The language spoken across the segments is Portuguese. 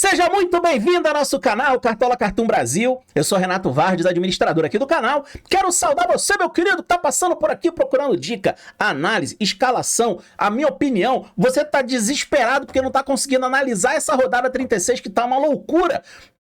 Seja muito bem-vindo ao nosso canal Cartola Cartoon Brasil. Eu sou Renato Vardes, administrador aqui do canal. Quero saudar você, meu querido, que tá passando por aqui procurando dica, análise, escalação, a minha opinião. Você tá desesperado porque não tá conseguindo analisar essa rodada 36 que tá uma loucura.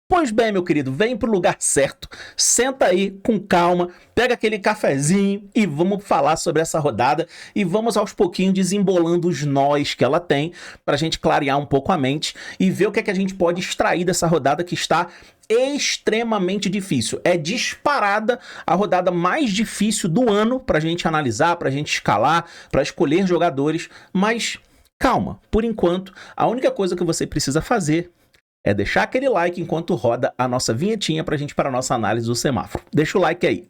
Pois bem, meu querido, vem pro lugar certo, senta aí com calma, pega aquele cafezinho e vamos falar sobre essa rodada e vamos aos pouquinhos desembolando os nós que ela tem pra gente clarear um pouco a mente e ver o que é que a gente pode extrair dessa rodada que está extremamente difícil. É disparada a rodada mais difícil do ano pra gente analisar, pra gente escalar, pra escolher jogadores, mas calma, por enquanto, a única coisa que você precisa fazer é deixar aquele like enquanto roda a nossa vinhetinha pra gente para a nossa análise do semáforo. Deixa o like aí.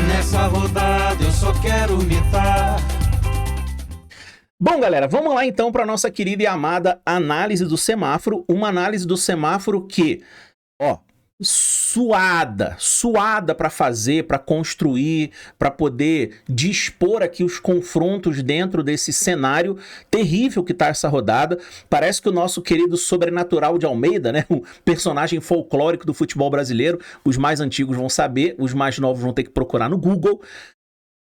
Nessa rodada eu só quero mitar. Bom, galera, vamos lá então para a nossa querida e amada análise do semáforo. Uma análise do semáforo que, suada para fazer, para construir, para poder dispor aqui os confrontos dentro desse cenário terrível que tá essa rodada. Parece que o nosso querido Sobrenatural de Almeida, né, um personagem folclórico do futebol brasileiro, os mais antigos vão saber, os mais novos vão ter que procurar no Google.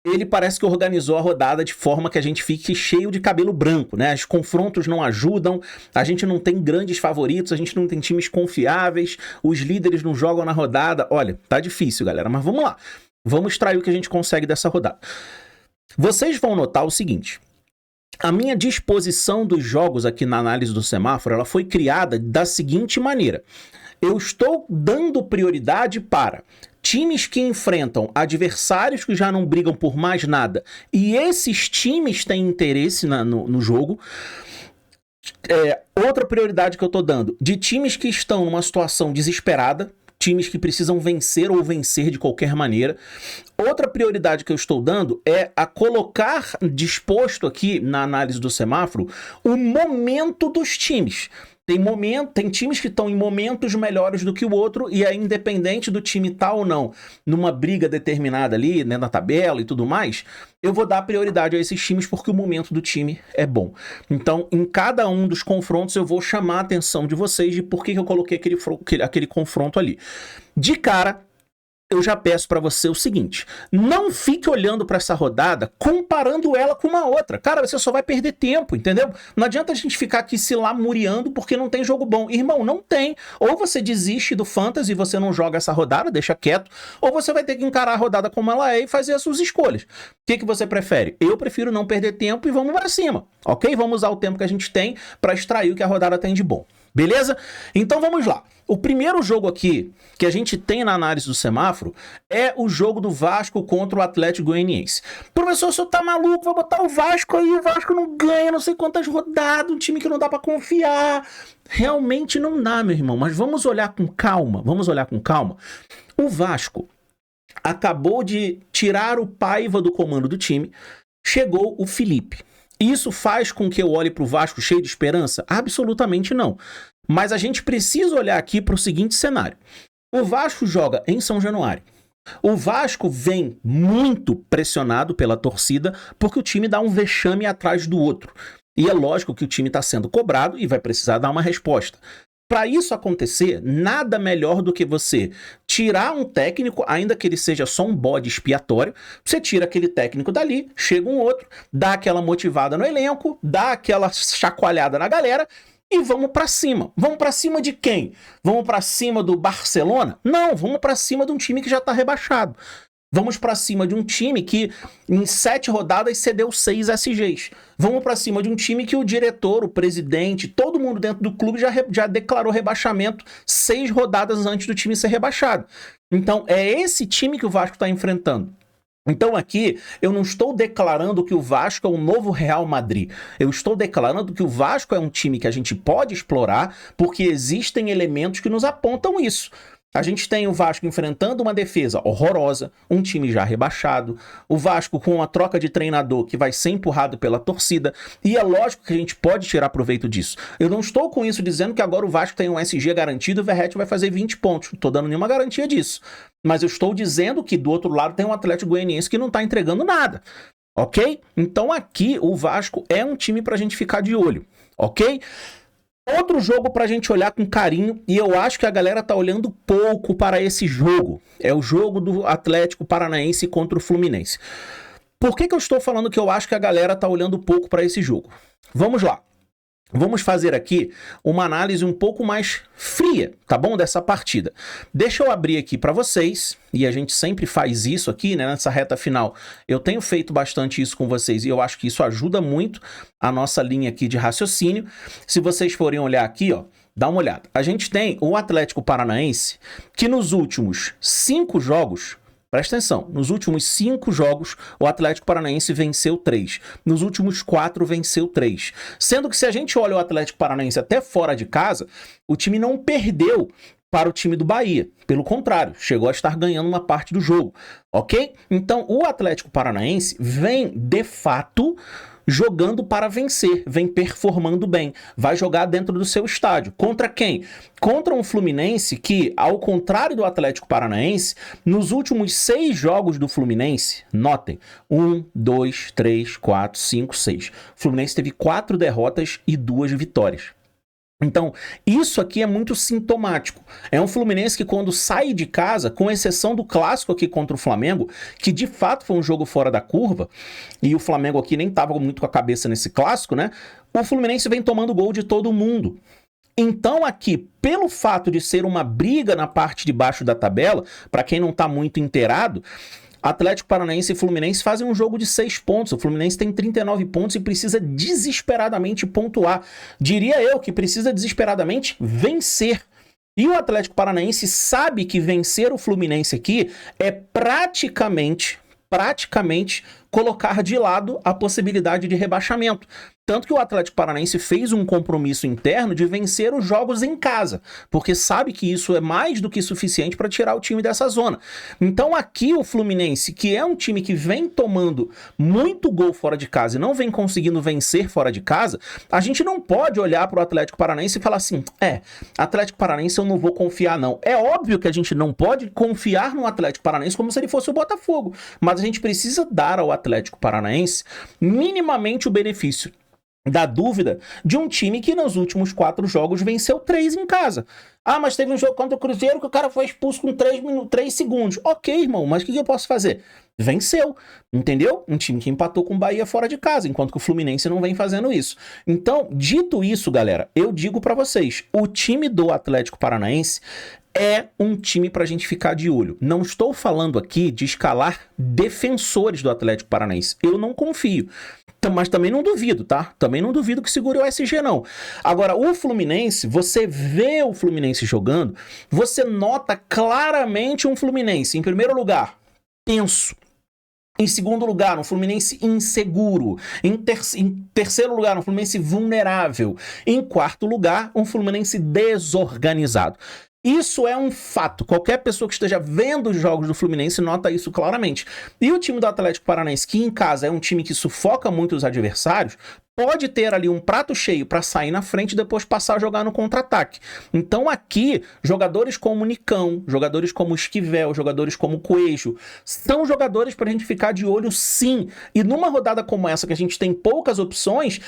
Ele parece que organizou a rodada de forma que a gente fique cheio de cabelo branco, né? Os confrontos não ajudam, a gente não tem grandes favoritos, a gente não tem times confiáveis, os líderes não jogam na rodada. Olha, tá difícil, galera, mas vamos lá. Vamos extrair o que a gente consegue dessa rodada. Vocês vão notar o seguinte: a minha disposição dos jogos aqui na análise do semáforo, ela foi criada da seguinte maneira. Eu estou dando prioridade para times que enfrentam adversários que já não brigam por mais nada e esses times têm interesse no jogo. Outra prioridade que eu tô dando, de times que estão numa situação desesperada, times que precisam vencer ou vencer de qualquer maneira. Outra prioridade que eu estou dando é a colocar disposto aqui na análise do semáforo o momento dos times. Tem times que estão em momentos melhores do que o outro e é independente do time estar ou não numa briga determinada ali, né, na tabela e tudo mais, eu vou dar prioridade a esses times porque o momento do time é bom. Então, em cada um dos confrontos eu vou chamar a atenção de vocês de por que eu coloquei aquele confronto ali. De cara, eu já peço pra você o seguinte: não fique olhando pra essa rodada comparando ela com uma outra. Cara, você só vai perder tempo, entendeu? Não adianta a gente ficar aqui se lamuriando porque não tem jogo bom. Irmão, não tem. Ou você desiste do fantasy e você não joga essa rodada, deixa quieto, ou você vai ter que encarar a rodada como ela é e fazer as suas escolhas. O que você prefere? Eu prefiro não perder tempo e vamos pra cima, ok? Vamos usar o tempo que a gente tem pra extrair o que a rodada tem de bom. Beleza? Então vamos lá. O primeiro jogo aqui que a gente tem na análise do semáforo é o jogo do Vasco contra o Atlético Goianiense. Professor, o senhor tá maluco? Vai botar o Vasco aí, o Vasco não ganha não sei quantas rodadas, um time que não dá pra confiar. Realmente não dá, meu irmão, mas vamos olhar com calma, O Vasco acabou de tirar o Paiva do comando do time, chegou o Felipe. Isso faz com que eu olhe para o Vasco cheio de esperança? Absolutamente não. Mas a gente precisa olhar aqui para o seguinte cenário. O Vasco joga em São Januário. O Vasco vem muito pressionado pela torcida porque o time dá um vexame atrás do outro. E é lógico que o time está sendo cobrado e vai precisar dar uma resposta. Para isso acontecer, nada melhor do que você tirar um técnico, ainda que ele seja só um bode expiatório, você tira aquele técnico dali, chega um outro, dá aquela motivada no elenco, dá aquela chacoalhada na galera e vamos para cima. Vamos para cima de quem? Vamos para cima do Barcelona? Não, vamos para cima de um time que já está rebaixado. Vamos para cima de um time que em 7 rodadas cedeu 6 SGs. Vamos para cima de um time que o diretor, o presidente, todo mundo dentro do clube já declarou rebaixamento 6 rodadas antes do time ser rebaixado. Então é esse time que o Vasco está enfrentando. Então aqui eu não estou declarando que o Vasco é o novo Real Madrid. Eu estou declarando que o Vasco é um time que a gente pode explorar porque existem elementos que nos apontam isso. A gente tem o Vasco enfrentando uma defesa horrorosa, um time já rebaixado, o Vasco com uma troca de treinador que vai ser empurrado pela torcida, e é lógico que a gente pode tirar proveito disso. Eu não estou com isso dizendo que agora o Vasco tem um SG garantido e o Verratti vai fazer 20 pontos, não estou dando nenhuma garantia disso. Mas eu estou dizendo que do outro lado tem um Atlético Goianiense que não está entregando nada. ok? Então aqui o Vasco é um time pra gente ficar de olho, ok? Outro jogo pra gente olhar com carinho, e eu acho que a galera tá olhando pouco para esse jogo, é o jogo do Atlético Paranaense contra o Fluminense. Por que eu estou falando que eu acho que a galera tá olhando pouco para esse jogo? Vamos lá. Vamos fazer aqui uma análise um pouco mais fria, tá bom? Dessa partida. Deixa eu abrir aqui para vocês, e a gente sempre faz isso aqui, né? Nessa reta final. Eu tenho feito bastante isso com vocês, e eu acho que isso ajuda muito a nossa linha aqui de raciocínio. Se vocês forem olhar aqui, ó, dá uma olhada. A gente tem o Atlético Paranaense, que nos últimos 5 jogos... Presta atenção, nos últimos 5 jogos, o Atlético Paranaense venceu 3. Nos últimos 4, venceu 3. Sendo que se a gente olha o Atlético Paranaense até fora de casa, o time não perdeu para o time do Bahia. Pelo contrário, chegou a estar ganhando uma parte do jogo, ok? Então, o Atlético Paranaense vem, de fato, jogando para vencer, vem performando bem, vai jogar dentro do seu estádio. Contra quem? Contra um Fluminense que, ao contrário do Atlético Paranaense, nos últimos 6 jogos do Fluminense, notem, 1, 2, 3, 4, 5, 6. O Fluminense teve 4 derrotas e 2 vitórias. Então, isso aqui é muito sintomático. É um Fluminense que quando sai de casa, com exceção do clássico aqui contra o Flamengo, que de fato foi um jogo fora da curva, e o Flamengo aqui nem estava muito com a cabeça nesse clássico, né? O Fluminense vem tomando gol de todo mundo. Então aqui, pelo fato de ser uma briga na parte de baixo da tabela, para quem não está muito inteirado, Atlético Paranaense e Fluminense fazem um jogo de 6 pontos. O Fluminense tem 39 pontos e precisa desesperadamente pontuar. Diria eu que precisa desesperadamente vencer. E o Atlético Paranaense sabe que vencer o Fluminense aqui é praticamente colocar de lado a possibilidade de rebaixamento. Tanto que o Atlético Paranaense fez um compromisso interno de vencer os jogos em casa, porque sabe que isso é mais do que suficiente para tirar o time dessa zona. Então aqui o Fluminense, que é um time que vem tomando muito gol fora de casa e não vem conseguindo vencer fora de casa, a gente não pode olhar para o Atlético Paranaense e falar assim, Atlético Paranaense eu não vou confiar não. É óbvio que a gente não pode confiar no Atlético Paranaense como se ele fosse o Botafogo, mas a gente precisa dar ao Atlético Paranaense minimamente o benefício da dúvida de um time que nos últimos 4 jogos venceu 3 em casa. Ah, mas teve um jogo contra o Cruzeiro que o cara foi expulso com 3 segundos. Ok, irmão, mas o que eu posso fazer? Venceu, entendeu? Um time que empatou com o Bahia fora de casa, enquanto que o Fluminense não vem fazendo isso. Então, dito isso, galera, eu digo pra vocês, o time do Atlético Paranaense é um time pra gente ficar de olho. Não estou falando aqui de escalar defensores do Atlético Paranaense. Eu não confio. Mas também não duvido, tá? Também não duvido que segure o SG, não. Agora, o Fluminense, você vê o Fluminense jogando, você nota claramente um Fluminense, em primeiro lugar, tenso. Em segundo lugar, um Fluminense inseguro. Em terceiro lugar, um Fluminense vulnerável. Em quarto lugar, um Fluminense desorganizado. Isso é um fato. Qualquer pessoa que esteja vendo os jogos do Fluminense nota isso claramente. E o time do Atlético Paranaense, que em casa é um time que sufoca muito os adversários, pode ter ali um prato cheio para sair na frente e depois passar a jogar no contra-ataque. Então aqui, jogadores como Nicão, jogadores como Esquivel, jogadores como Coelho, são jogadores para a gente ficar de olho sim. E numa rodada como essa, que a gente tem poucas opções,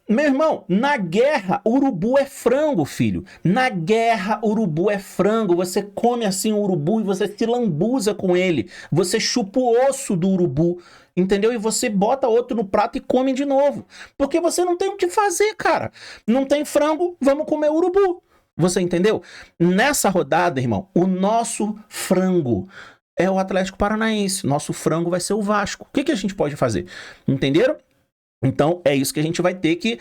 meu irmão, na guerra, urubu é frango, filho. Na guerra, urubu é frango. Você come assim o urubu e você se lambuza com ele. Você chupa o osso do urubu, entendeu? E você bota outro no prato e come de novo. Porque você não tem o que fazer, cara. Não tem frango, vamos comer urubu. Você entendeu? Nessa rodada, irmão, o nosso frango é o Atlético Paranaense. Nosso frango vai ser o Vasco. O que a gente pode fazer? Entenderam? Então, é isso que a gente vai ter que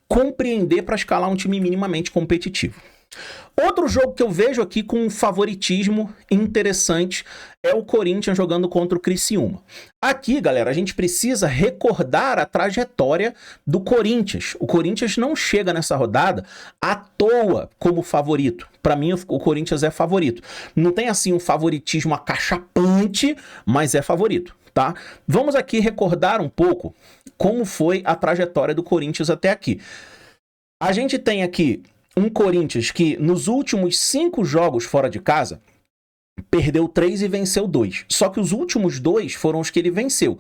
compreender para escalar um time minimamente competitivo. Outro jogo que eu vejo aqui com um favoritismo interessante é o Corinthians jogando contra o Criciúma. Aqui, galera, a gente precisa recordar a trajetória do Corinthians. O Corinthians não chega nessa rodada à toa como favorito. Para mim, o Corinthians é favorito. Não tem assim um favoritismo acachapante, mas é favorito. Tá? Vamos aqui recordar um pouco como foi a trajetória do Corinthians até aqui. A gente tem aqui um Corinthians que nos últimos 5 jogos fora de casa perdeu 3 e venceu 2. Só que os últimos 2 foram os que ele venceu.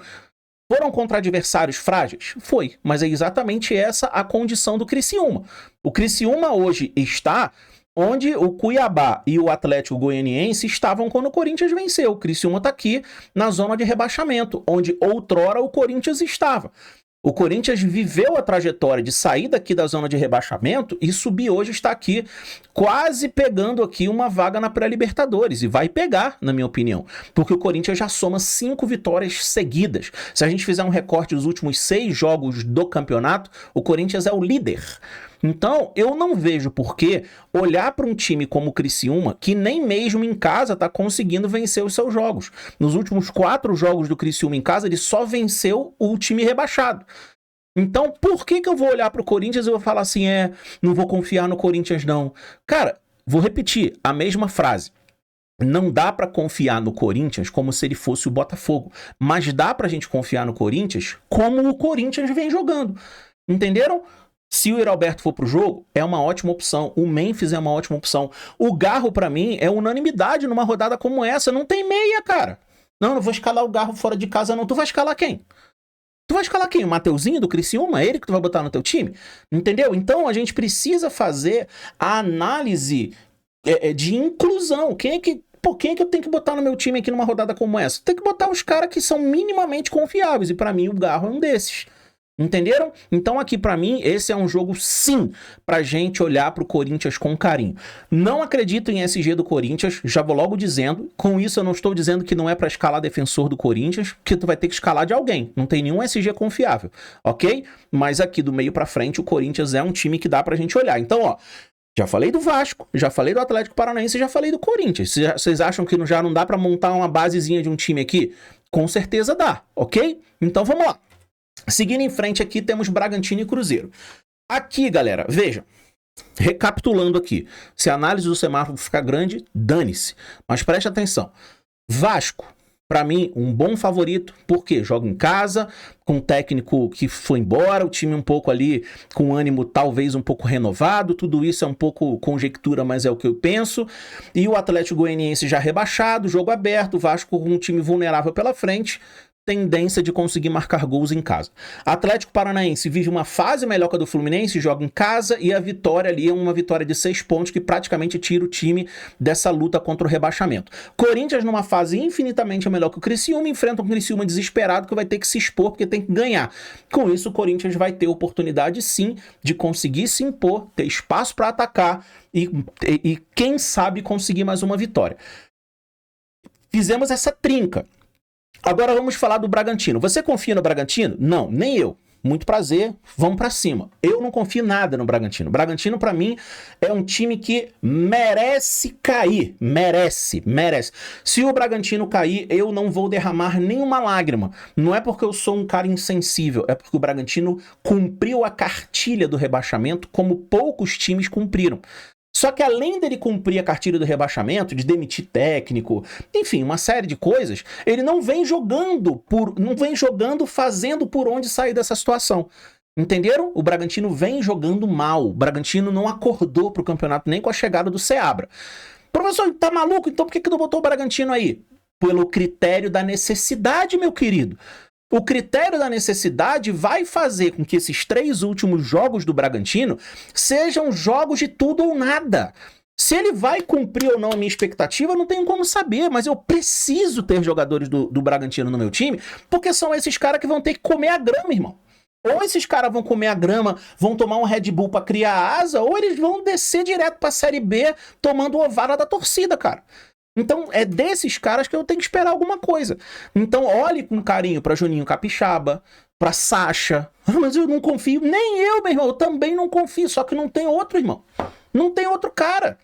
Foram contra adversários frágeis? Foi, mas é exatamente essa a condição do Criciúma. O Criciúma hoje está onde o Cuiabá e o Atlético Goianiense estavam quando o Corinthians venceu. O Criciúma está aqui na zona de rebaixamento, onde outrora o Corinthians estava. O Corinthians viveu a trajetória de sair daqui da zona de rebaixamento e subir hoje, está aqui quase pegando aqui uma vaga na pré-Libertadores. E vai pegar, na minha opinião, porque o Corinthians já soma 5 vitórias seguidas. Se a gente fizer um recorte dos últimos 6 jogos do campeonato, o Corinthians é o líder. Então, eu não vejo por que olhar para um time como o Criciúma, que nem mesmo em casa está conseguindo vencer os seus jogos. Nos últimos 4 jogos do Criciúma em casa, ele só venceu o time rebaixado. Então, por que eu vou olhar para o Corinthians e vou falar assim, não vou confiar no Corinthians não? Cara, vou repetir a mesma frase. Não dá para confiar no Corinthians como se ele fosse o Botafogo, mas dá para a gente confiar no Corinthians como o Corinthians vem jogando. Entenderam? Se o Alberto for pro jogo, é uma ótima opção. O Memphis é uma ótima opção. O Garro, pra mim, é unanimidade numa rodada como essa. Não tem meia, cara. Não vou escalar o Garro fora de casa, não. Tu vai escalar quem? Tu vai escalar quem? O Mateuzinho do Criciúma? É ele que tu vai botar no teu time? Entendeu? Então, a gente precisa fazer a análise de inclusão. Quem é que eu tenho que botar no meu time aqui numa rodada como essa? Tem que botar os caras que são minimamente confiáveis. E pra mim, o Garro é um desses. Entenderam? Então aqui pra mim, esse é um jogo sim pra gente olhar pro Corinthians com carinho. Não acredito em SG do Corinthians, já vou logo dizendo. Com isso eu não estou dizendo que não é pra escalar defensor do Corinthians, porque tu vai ter que escalar de alguém. Não tem nenhum SG confiável, ok? Mas aqui do meio pra frente o Corinthians é um time que dá pra gente olhar. Então, ó, já falei do Vasco, já falei do Atlético Paranaense, já falei do Corinthians. Vocês acham que já não dá pra montar uma basezinha de um time aqui? Com certeza dá, ok? Então vamos lá. Seguindo em frente aqui, temos Bragantino e Cruzeiro. Aqui, galera, veja, recapitulando aqui, se a análise do semáforo ficar grande, dane-se. Mas preste atenção. Vasco, pra mim, um bom favorito, porque joga em casa, com um técnico que foi embora, o time um pouco ali com ânimo talvez um pouco renovado, tudo isso é um pouco conjectura, mas é o que eu penso. E o Atlético Goianiense já rebaixado, jogo aberto, o Vasco com um time vulnerável pela frente, tendência de conseguir marcar gols em casa. Atlético Paranaense vive uma fase melhor que a do Fluminense, joga em casa e a vitória ali é uma vitória de 6 pontos que praticamente tira o time dessa luta contra o rebaixamento. Corinthians numa fase infinitamente melhor que o Criciúma, enfrenta um Criciúma desesperado que vai ter que se expor porque tem que ganhar. Com isso o Corinthians vai ter oportunidade sim de conseguir se impor, ter espaço para atacar e quem sabe conseguir mais uma vitória. Fizemos essa trinca. Agora vamos falar do Bragantino. Você confia no Bragantino? Não, nem eu. Muito prazer, vamos pra cima. Eu não confio nada no Bragantino. O Bragantino, pra mim, é um time que merece cair. Merece. Se o Bragantino cair, eu não vou derramar nenhuma lágrima. Não é porque eu sou um cara insensível, é porque o Bragantino cumpriu a cartilha do rebaixamento como poucos times cumpriram. Só que além dele cumprir a cartilha do rebaixamento, de demitir técnico, enfim, uma série de coisas, ele não vem jogando, fazendo por onde sair dessa situação. Entenderam? O Bragantino vem jogando mal. O Bragantino não acordou pro campeonato nem com a chegada do Seabra. Professor, tá maluco? Então por que não botou o Bragantino aí? Pelo critério da necessidade, meu querido. O critério da necessidade vai fazer com que esses 3 últimos jogos do Bragantino sejam jogos de tudo ou nada. Se ele vai cumprir ou não a minha expectativa, eu não tenho como saber, mas eu preciso ter jogadores do Bragantino no meu time, porque são esses caras que vão ter que comer a grama, irmão. Ou esses caras vão comer a grama, vão tomar um Red Bull pra criar asa, ou eles vão descer direto pra Série B tomando ovada da torcida, cara. Então, é desses caras que eu tenho que esperar alguma coisa. Então, olhe com carinho pra Juninho Capixaba, pra Sacha. Mas eu não confio. Nem eu, meu irmão. Eu também não confio. Só que não tem outro, irmão. Não tem outro cara.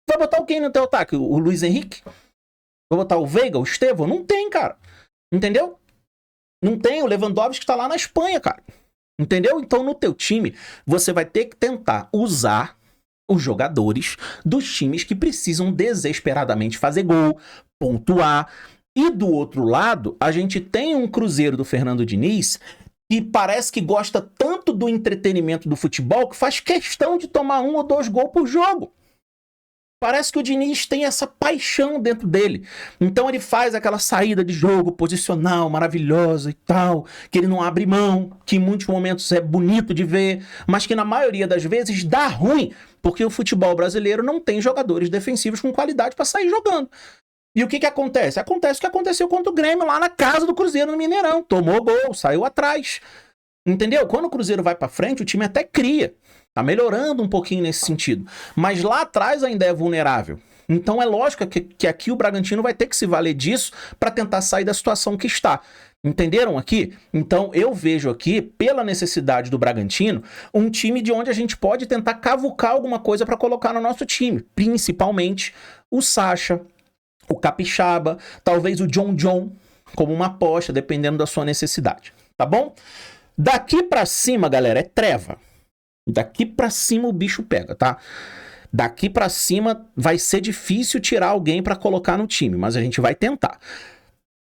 Vai botar quem no teu ataque? O Luiz Henrique? Vai botar o Veiga, o Estevão? Não tem, cara. Entendeu? Não tem. O Lewandowski tá lá na Espanha, cara. Entendeu? Então, no teu time, você vai ter que tentar usar os jogadores dos times que precisam desesperadamente fazer gol, pontuar. E do outro lado, a gente tem um Cruzeiro do Fernando Diniz que parece que gosta tanto do entretenimento do futebol que faz questão de tomar 1 ou 2 gols por jogo. Parece que o Diniz tem essa paixão dentro dele. Então ele faz aquela saída de jogo posicional maravilhosa e tal, que ele não abre mão, que em muitos momentos é bonito de ver, mas que na maioria das vezes dá ruim, porque o futebol brasileiro não tem jogadores defensivos com qualidade para sair jogando. E o que acontece? Acontece o que aconteceu contra o Grêmio lá na casa do Cruzeiro no Mineirão. Tomou gol, saiu atrás. Entendeu? Quando o Cruzeiro vai para frente, o time até cria. Tá melhorando um pouquinho nesse sentido. Mas lá atrás ainda é vulnerável. Então é lógico que aqui o Bragantino vai ter que se valer disso para tentar sair da situação que está. Entenderam aqui? Então eu vejo aqui, pela necessidade do Bragantino, um time de onde a gente pode tentar cavucar alguma coisa para colocar no nosso time. Principalmente o Sacha, o Capixaba, talvez o John como uma aposta, dependendo da sua necessidade. Tá bom? Daqui para cima, galera, é treva. Daqui pra cima o bicho pega, tá? Daqui pra cima vai ser difícil tirar alguém pra colocar no time, mas a gente vai tentar.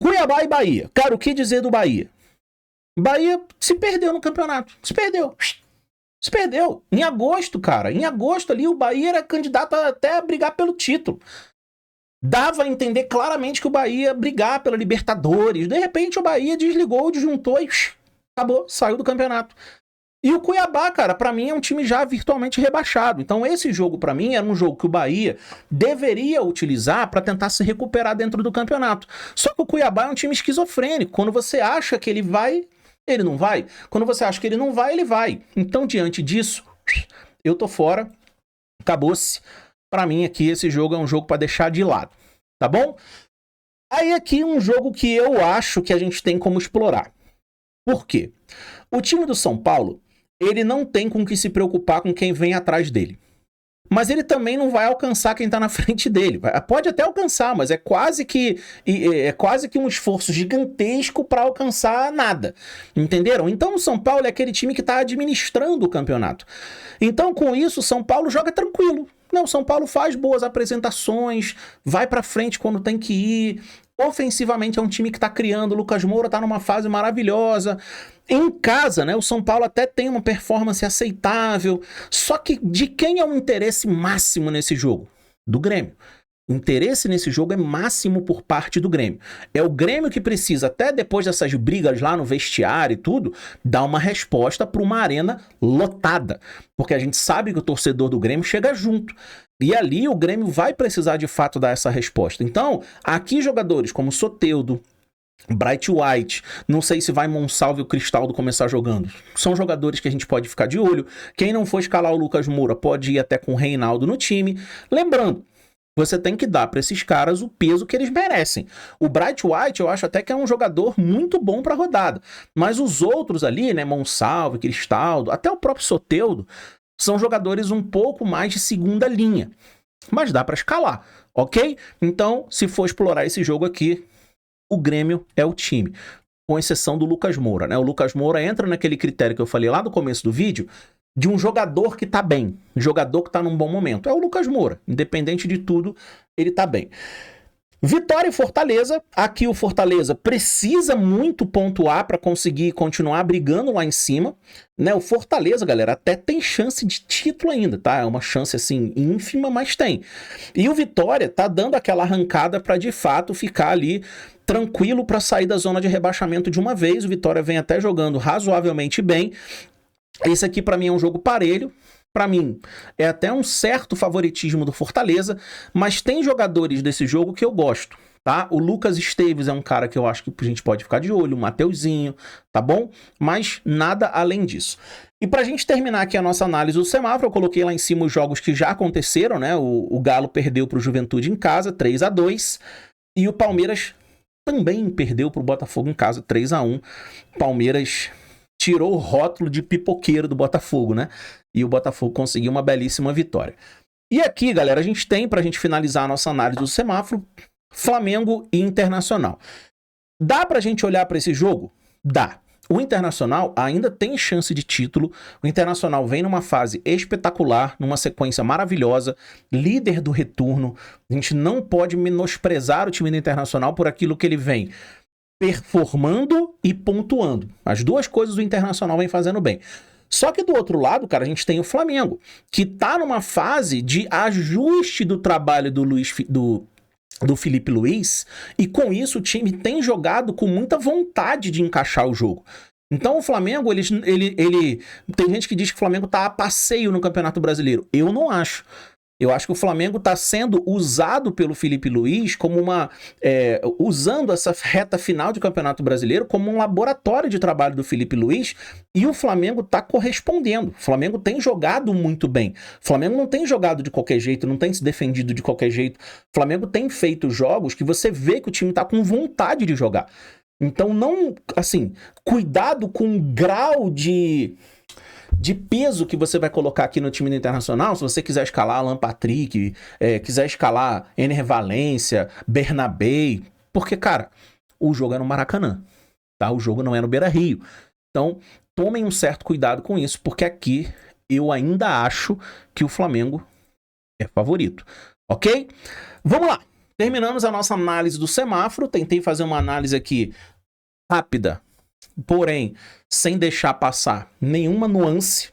Cuiabá e Bahia. Cara, o que dizer do Bahia? Bahia se perdeu no campeonato. Se perdeu. Se perdeu. Em agosto, cara. Em agosto ali o Bahia era candidato até a brigar pelo título. Dava a entender claramente que o Bahia ia brigar pela Libertadores. De repente o Bahia desligou, disjuntou e acabou, saiu do campeonato. E o Cuiabá, cara, pra mim é um time já virtualmente rebaixado. Então esse jogo, pra mim, era um jogo que o Bahia deveria utilizar pra tentar se recuperar dentro do campeonato. Só que o Cuiabá é um time esquizofrênico. Quando você acha que ele vai, ele não vai. Quando você acha que ele não vai, ele vai. Então, diante disso, eu tô fora. Acabou-se. Pra mim, aqui, esse jogo é um jogo pra deixar de lado. Tá bom? Aí aqui um jogo que eu acho que a gente tem como explorar. Por quê? O time do São Paulo, ele não tem com que se preocupar com quem vem atrás dele. Mas ele também não vai alcançar quem tá na frente dele. Pode até alcançar, mas é quase que um esforço gigantesco para alcançar nada. Entenderam? Então o São Paulo é aquele time que tá administrando o campeonato. Então com isso o São Paulo joga tranquilo. Não, o São Paulo faz boas apresentações, vai pra frente quando tem que ir. Ofensivamente é um time que tá criando, o Lucas Moura tá numa fase maravilhosa. Em casa, né, o São Paulo até tem uma performance aceitável, só que de quem é o interesse máximo nesse jogo? Do Grêmio. O interesse nesse jogo é máximo por parte do Grêmio. É o Grêmio que precisa, até depois dessas brigas lá no vestiário e tudo, dar uma resposta para uma arena lotada. Porque a gente sabe que o torcedor do Grêmio chega junto. E ali o Grêmio vai precisar de fato dar essa resposta. Então, aqui jogadores como Soteldo, Bright White, não sei se vai Monsalve e o Cristaldo começar jogando. São jogadores que a gente pode ficar de olho. Quem não for escalar o Lucas Moura pode ir até com o Reinaldo no time. Lembrando, você tem que dar para esses caras o peso que eles merecem. O Bright White eu acho até que é um jogador muito bom para rodada. Mas os outros ali, né, Monsalve, Cristaldo, até o próprio Soteldo, são jogadores um pouco mais de segunda linha. Mas dá para escalar, ok? Então, se for explorar esse jogo aqui, o Grêmio é o time. Com exceção do Lucas Moura, né? O Lucas Moura entra naquele critério que eu falei lá no começo do vídeo, de um jogador que tá bem, um jogador que tá num bom momento. É o Lucas Moura. Independente de tudo, ele tá bem. Vitória e Fortaleza. Aqui o Fortaleza precisa muito pontuar para conseguir continuar brigando lá em cima, né? O Fortaleza, galera, até tem chance de título ainda, tá? É uma chance assim ínfima, mas tem. E o Vitória tá dando aquela arrancada para de fato ficar ali tranquilo para sair da zona de rebaixamento de uma vez. O Vitória vem até jogando razoavelmente bem. Esse aqui para mim é um jogo parelho. Para mim, é até um certo favoritismo do Fortaleza, mas tem jogadores desse jogo que eu gosto, tá? O Lucas Esteves é um cara que eu acho que a gente pode ficar de olho, o Mateuzinho, tá bom? Mas nada além disso. E pra gente terminar aqui a nossa análise do semáforo, eu coloquei lá em cima os jogos que já aconteceram, né? O Galo perdeu pro Juventude em casa, 3-2, e o Palmeiras também perdeu pro Botafogo em casa, 3-1. Palmeiras tirou o rótulo de pipoqueiro do Botafogo, né? E o Botafogo conseguiu uma belíssima vitória. E aqui, galera, a gente tem, pra gente finalizar a nossa análise do semáforo, Flamengo e Internacional. Dá pra gente olhar pra esse jogo? Dá. O Internacional ainda tem chance de título. O Internacional vem numa fase espetacular, numa sequência maravilhosa, líder do retorno. A gente não pode menosprezar o time do Internacional por aquilo que ele vem performando e pontuando. As duas coisas o Internacional vem fazendo bem. Só que do outro lado, cara, a gente tem o Flamengo, que tá numa fase de ajuste do trabalho do Felipe Luiz, e com isso o time tem jogado com muita vontade de encaixar o jogo. Então o Flamengo, tem gente que diz que o Flamengo tá a passeio no Campeonato Brasileiro. Eu não acho. Eu acho que o Flamengo está sendo usado pelo Felipe Luiz como usando essa reta final de Campeonato Brasileiro como um laboratório de trabalho do Felipe Luiz, e o Flamengo está correspondendo. O Flamengo tem jogado muito bem. O Flamengo não tem jogado de qualquer jeito, não tem se defendido de qualquer jeito. O Flamengo tem feito jogos que você vê que o time está com vontade de jogar. Então, cuidado com o grau de peso que você vai colocar aqui no time do Internacional, se você quiser escalar Alan Patrick, quiser escalar Ener Valencia, Bernabé, porque, cara, o jogo é no Maracanã, tá? O jogo não é no Beira-Rio. Então, tomem um certo cuidado com isso, porque aqui eu ainda acho que o Flamengo é favorito, ok? Vamos lá, terminamos a nossa análise do semáforo, tentei fazer uma análise aqui rápida, porém, sem deixar passar nenhuma nuance.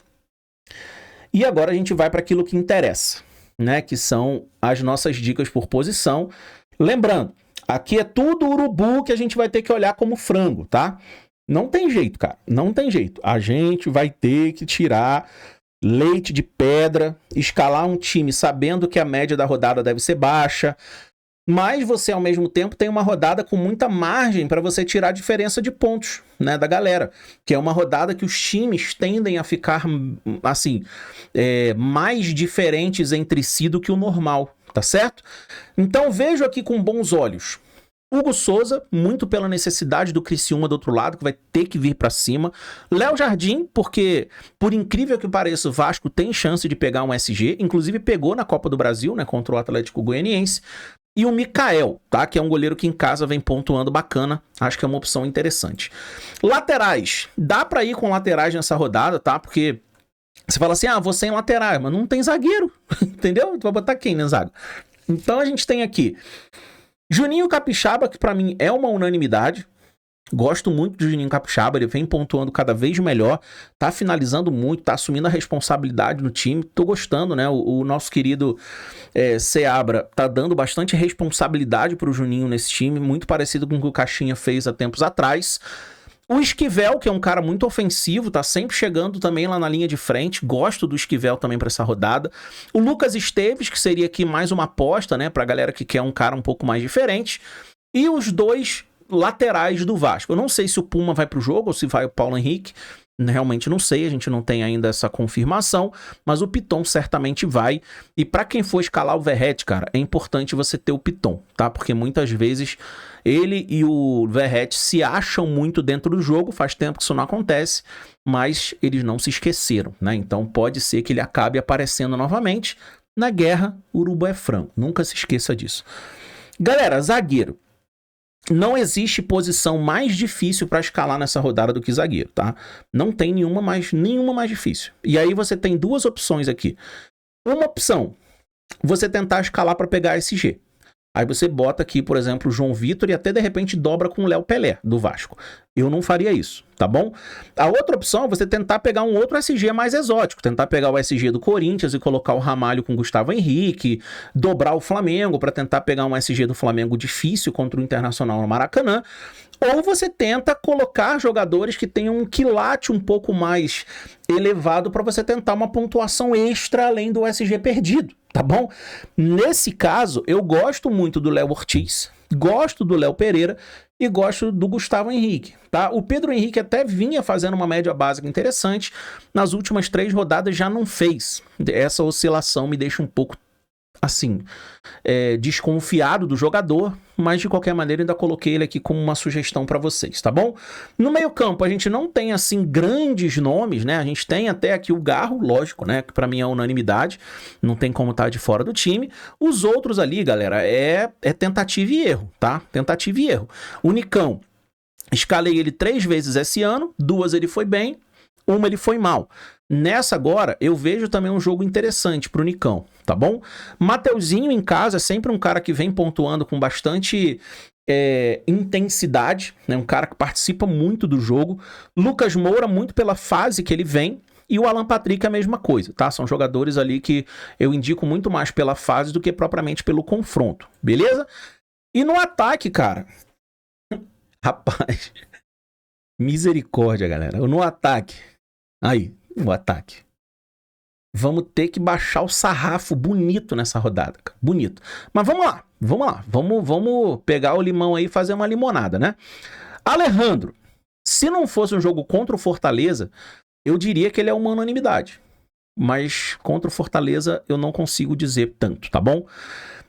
E agora a gente vai para aquilo que interessa, né? Que são as nossas dicas por posição. Lembrando, aqui é tudo urubu que a gente vai ter que olhar como frango, tá? Não tem jeito, cara. Não tem jeito. A gente vai ter que tirar leite de pedra, escalar um time sabendo que a média da rodada deve ser baixa, mas você, ao mesmo tempo, tem uma rodada com muita margem para você tirar a diferença de pontos, né, da galera. Que é uma rodada que os times tendem a ficar, assim, mais diferentes entre si do que o normal, tá certo? Então, vejo aqui com bons olhos Hugo Souza, muito pela necessidade do Criciúma do outro lado, que vai ter que vir para cima. Léo Jardim, porque, por incrível que pareça, o Vasco tem chance de pegar um SG, inclusive pegou na Copa do Brasil, né, contra o Atlético Goianiense. E o Mikael, tá? Que é um goleiro que em casa vem pontuando bacana. Acho que é uma opção interessante. Laterais. Dá pra ir com laterais nessa rodada, tá? Porque você fala assim, vou sem laterais, mas não tem zagueiro. Entendeu? Tu vai botar quem na zaga? Então a gente tem aqui Juninho Capixaba, que pra mim é uma unanimidade. Gosto muito do Juninho Capixaba, ele vem pontuando cada vez melhor, tá finalizando muito, tá assumindo a responsabilidade no time, tô gostando, né? O nosso querido Seabra tá dando bastante responsabilidade pro Juninho nesse time, muito parecido com o que o Caixinha fez há tempos atrás. O Esquivel, que é um cara muito ofensivo, tá sempre chegando também lá na linha de frente, gosto do Esquivel também pra essa rodada. O Lucas Esteves, que seria aqui mais uma aposta, né, pra galera que quer um cara um pouco mais diferente. E os dois laterais do Vasco. Eu não sei se o Puma vai pro jogo ou se vai o Paulo Henrique. Realmente não sei, a gente não tem ainda essa confirmação, mas o Piton certamente vai. E para quem for escalar o Verratti, cara, é importante você ter o Piton, tá? Porque muitas vezes ele e o Verratti se acham muito dentro do jogo, faz tempo que isso não acontece, mas eles não se esqueceram, né? Então pode ser que ele acabe aparecendo novamente. Na guerra, o urubu é frango, nunca se esqueça disso. Galera, zagueiro. Não existe posição mais difícil para escalar nessa rodada do que zagueiro, tá? Não tem nenhuma mais difícil. E aí você tem duas opções aqui. Uma opção, você tentar escalar para pegar SG. Aí você bota aqui, por exemplo, o João Vitor e até de repente dobra com o Léo Pelé, do Vasco. Eu não faria isso, tá bom? A outra opção é você tentar pegar um outro SG mais exótico, tentar pegar o SG do Corinthians e colocar o Ramalho com o Gustavo Henrique, dobrar o Flamengo para tentar pegar um SG do Flamengo difícil contra o Internacional no Maracanã, ou você tenta colocar jogadores que tenham um quilate um pouco mais elevado para você tentar uma pontuação extra além do SG perdido, tá bom? Nesse caso, eu gosto muito do Léo Ortiz, gosto do Léo Pereira e gosto do Gustavo Henrique, tá? O Pedro Henrique até vinha fazendo uma média básica interessante, nas últimas 3 rodadas já não fez. Essa oscilação me deixa um pouco, assim, desconfiado do jogador, mas de qualquer maneira ainda coloquei ele aqui como uma sugestão para vocês, tá bom? No meio campo a gente não tem, assim, grandes nomes, né? A gente tem até aqui o Garro, lógico, né? Que para mim é unanimidade, não tem como estar de fora do time. Os outros ali, galera, é tentativa e erro, tá? Tentativa e erro. O Nicão, escalei ele 3 vezes esse ano, 2 ele foi bem, 1 ele foi mal. Nessa agora, eu vejo também um jogo interessante pro Nicão, tá bom? Mateuzinho em casa é sempre um cara que vem pontuando com bastante intensidade, né? Um cara que participa muito do jogo. Lucas Moura, muito pela fase que ele vem, E o Alan Patrick é a mesma coisa, tá? São jogadores ali que eu indico muito mais pela fase do que propriamente pelo confronto, beleza? E no ataque, cara... Rapaz... Misericórdia, galera. No ataque... Aí, no ataque... Vamos ter que baixar o sarrafo bonito nessa rodada, cara. Bonito. Mas vamos lá. Vamos pegar o limão aí e fazer uma limonada, né? Alejandro, se não fosse um jogo contra o Fortaleza, eu diria que ele é uma unanimidade. Mas contra o Fortaleza eu não consigo dizer tanto, tá bom?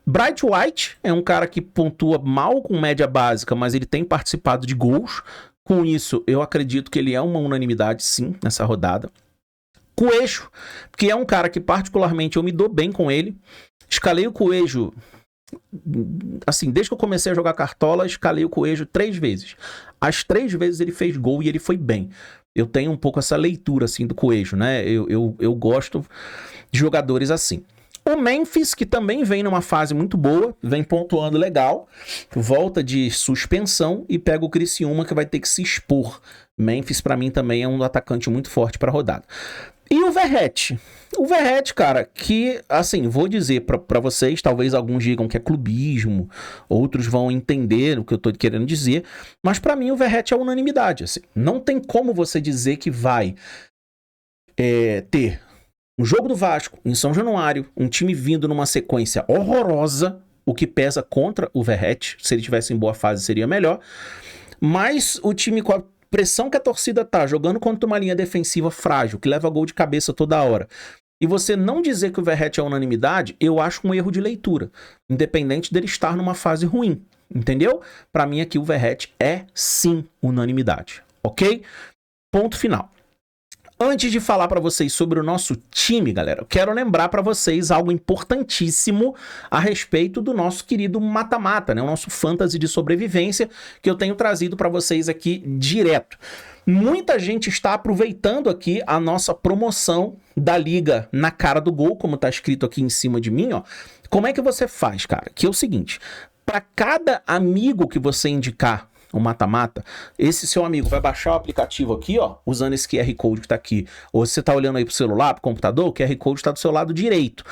Bright White é um cara que pontua mal com média básica, mas ele tem participado de gols. Com isso, eu acredito que ele é uma unanimidade, sim, nessa rodada. Coelho, que é um cara que particularmente eu me dou bem com ele. Escalei o Coelho, assim, desde que eu comecei a jogar cartola, escalei o Coelho 3 vezes. As 3 vezes ele fez gol e ele foi bem. Eu tenho um pouco essa leitura, assim, do Coelho, né? Eu gosto de jogadores assim. O Memphis, que também vem numa fase muito boa, vem pontuando legal, volta de suspensão e pega o Criciúma, que vai ter que se expor. Memphis, pra mim, também é um atacante muito forte pra rodada. E o Verratti? O Verratti, cara, que, assim, vou dizer pra vocês, talvez alguns digam que é clubismo, outros vão entender o que eu tô querendo dizer, mas pra mim o Verratti é unanimidade, assim. Não tem como você dizer que vai ter um jogo do Vasco em São Januário, um time vindo numa sequência horrorosa, o que pesa contra o Verratti. Se ele tivesse em boa fase seria melhor, mas o time com a pressão que a torcida tá, jogando contra uma linha defensiva frágil, que leva gol de cabeça toda hora, e você não dizer que o Verratti é unanimidade, eu acho um erro de leitura, independente dele estar numa fase ruim, entendeu? Pra mim aqui o Verratti é sim unanimidade, ok? Ponto final. Antes de falar para vocês sobre o nosso time, galera, eu quero lembrar para vocês algo importantíssimo a respeito do nosso querido mata-mata, né? O nosso fantasy de sobrevivência que eu tenho trazido para vocês aqui direto. Muita gente está aproveitando aqui a nossa promoção da liga na cara do gol, como tá escrito aqui em cima de mim, ó. Como é que você faz, cara? Que é o seguinte, para cada amigo que você indicar o mata-mata, esse seu amigo vai baixar o aplicativo aqui, ó, usando esse QR Code que tá aqui. Ou se você tá olhando aí pro celular, pro computador, o QR Code tá do seu lado direito.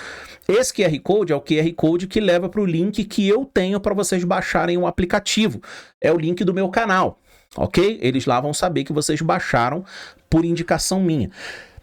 Esse QR Code é o QR Code que leva pro link que eu tenho para vocês baixarem o aplicativo. É o link do meu canal, ok? Eles lá vão saber que vocês baixaram por indicação minha.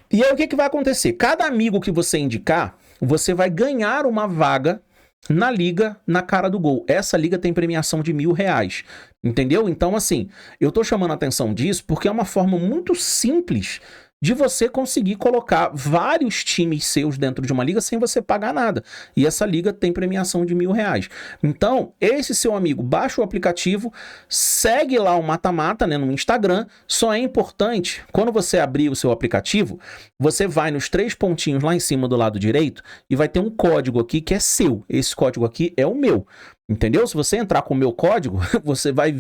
E aí o que vai acontecer? Cada amigo que você indicar, você vai ganhar uma vaga na liga na cara do gol. Essa liga tem premiação de R$1.000, entendeu? Então, assim, eu tô chamando a atenção disso porque é uma forma muito simples de você conseguir colocar vários times seus dentro de uma liga sem você pagar nada. E essa liga tem premiação de R$1.000. Então, esse seu amigo baixa o aplicativo, segue lá o mata-mata, né, no Instagram. Só é importante, quando você abrir o seu aplicativo, você vai nos 3 pontinhos lá em cima do lado direito e vai ter um código aqui que é seu. Esse código aqui é o meu. Entendeu? Se você entrar com o meu código, você vai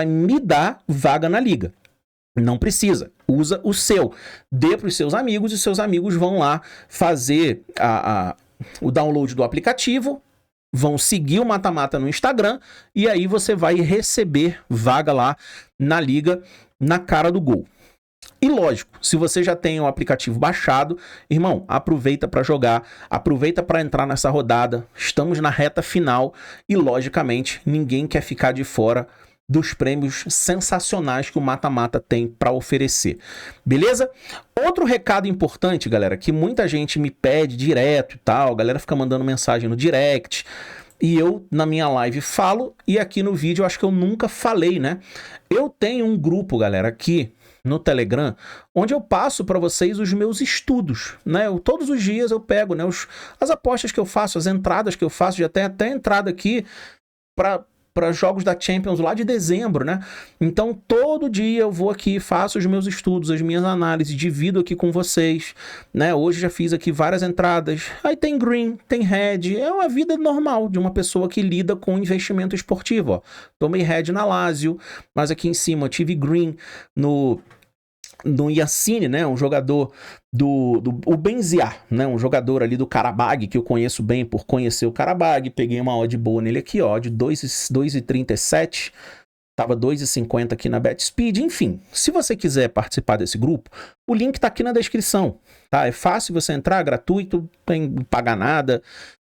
me dar vaga na liga. Não precisa, usa o seu, dê para os seus amigos e seus amigos vão lá fazer o download do aplicativo, vão seguir o mata-mata no Instagram e aí você vai receber vaga lá na liga na cara do gol. E lógico, se você já tem o aplicativo baixado, irmão, aproveita para jogar, aproveita para entrar nessa rodada, estamos na reta final e logicamente ninguém quer ficar de fora dos prêmios sensacionais que o mata-mata tem para oferecer, beleza? Outro recado importante, galera, que muita gente me pede direto e tal, a galera fica mandando mensagem no direct, e eu na minha live falo, e aqui no vídeo eu acho que eu nunca falei, né? Eu tenho um grupo, galera, aqui no Telegram, onde eu passo para vocês os meus estudos, né? Todos os dias eu pego, né, as apostas que eu faço, as entradas que eu faço, já tem até entrada aqui para jogos da Champions lá de dezembro, né? Então, todo dia eu vou aqui, faço os meus estudos, as minhas análises, divido aqui com vocês, né? Hoje já fiz aqui várias entradas. Aí tem green, tem red. É uma vida normal de uma pessoa que lida com investimento esportivo, ó. Tomei red na Lazio, mas aqui em cima eu tive green no Yassine, né, um jogador o Benziar, né, um jogador ali do Qarabag, que eu conheço bem por conhecer o Qarabag, peguei uma odd boa nele aqui, ó, de 2,37, Tava 2,50 aqui na BetSpeed. Enfim, se você quiser participar desse grupo, o link tá aqui na descrição, tá? É fácil você entrar, gratuito, não tem que pagar nada.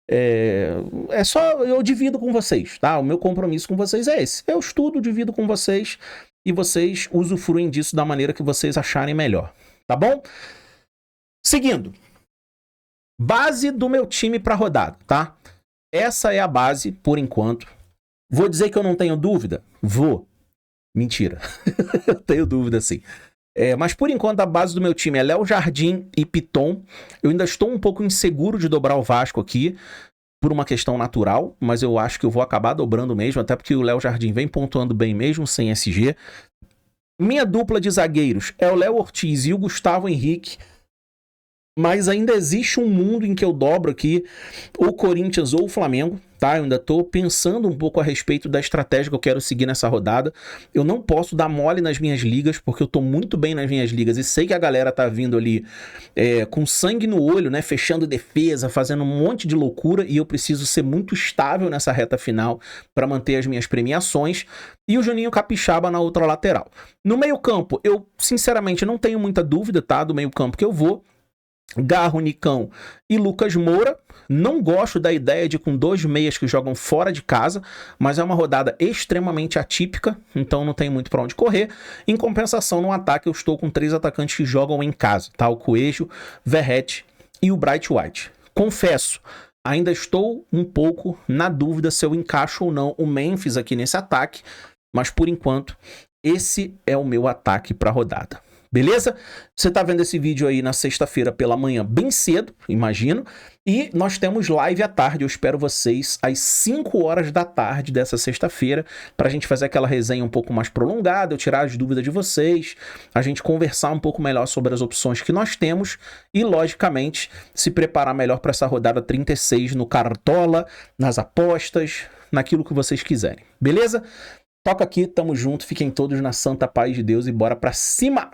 É só, eu divido com vocês, tá? O meu compromisso com vocês é esse. Eu estudo, divido com vocês e vocês usufruem disso da maneira que vocês acharem melhor, tá bom? Seguindo. Base do meu time para rodada, tá? Essa é a base, por enquanto. Vou dizer que eu não tenho dúvida? Vou. Mentira. Eu tenho dúvida, sim. Mas, por enquanto, a base do meu time é Léo Jardim e Piton. Eu ainda estou um pouco inseguro de dobrar o Vasco aqui, por uma questão natural, mas eu acho que eu vou acabar dobrando mesmo, até porque o Léo Jardim vem pontuando bem mesmo sem SG. Minha dupla de zagueiros é o Léo Ortiz e o Gustavo Henrique. Mas ainda existe um mundo em que eu dobro aqui o Corinthians ou o Flamengo, tá? Eu ainda tô pensando um pouco a respeito da estratégia que eu quero seguir nessa rodada. Eu não posso dar mole nas minhas ligas, porque eu tô muito bem nas minhas ligas e sei que a galera tá vindo ali com sangue no olho, né? Fechando defesa, fazendo um monte de loucura, e eu preciso ser muito estável nessa reta final para manter as minhas premiações. E o Juninho Capixaba na outra lateral. No meio-campo, eu sinceramente não tenho muita dúvida, tá? Do meio-campo que eu vou. Garro, Nicão e Lucas Moura. Não gosto da ideia de com 2 meias que jogam fora de casa, mas é uma rodada extremamente atípica, então não tem muito para onde correr. Em compensação, no ataque eu estou com 3 atacantes que jogam em casa, tá? O Coelho, Verratti e o Bright White. Confesso, ainda estou um pouco na dúvida se eu encaixo ou não o Memphis aqui nesse ataque, mas por enquanto esse é o meu ataque para a rodada. Beleza? Você tá vendo esse vídeo aí na sexta-feira pela manhã, bem cedo, imagino. E nós temos live à tarde. Eu espero vocês às 5 horas da tarde dessa sexta-feira, pra gente fazer aquela resenha um pouco mais prolongada, eu tirar as dúvidas de vocês, a gente conversar um pouco melhor sobre as opções que nós temos e, logicamente, se preparar melhor para essa rodada 36 no Cartola, nas apostas, naquilo que vocês quiserem. Beleza? Toca aqui, tamo junto, fiquem todos na santa paz de Deus e bora pra cima!